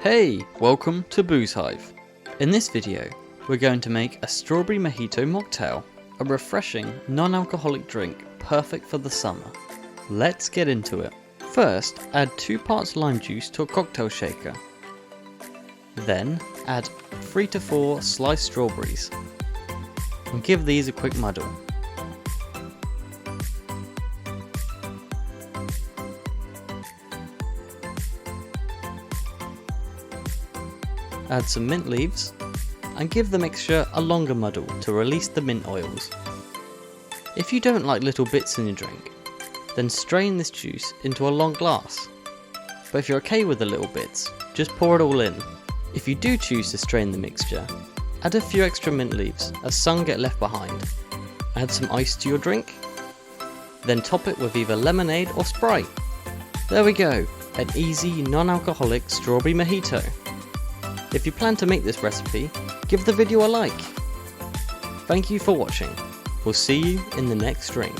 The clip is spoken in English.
Hey, welcome to Booze Hive. In this video, we're going to make a Strawberry Mojito Mocktail, a refreshing, non-alcoholic drink perfect for the summer. Let's get into it. First, add 2 parts lime juice to a cocktail shaker. Then, add 3 to 4 sliced strawberries, and give these a quick muddle. Add some mint leaves, and give the mixture a longer muddle to release the mint oils. If you don't like little bits in your drink, then strain this juice into a long glass. But if you're okay with the little bits, just pour it all in. If you do choose to strain the mixture, add a few extra mint leaves as some get left behind. Add some ice to your drink, then top it with either lemonade or Sprite. There we go, an easy non-alcoholic strawberry mojito. If you plan to make this recipe, give the video a like. Thank you for watching. We'll see you in the next drink.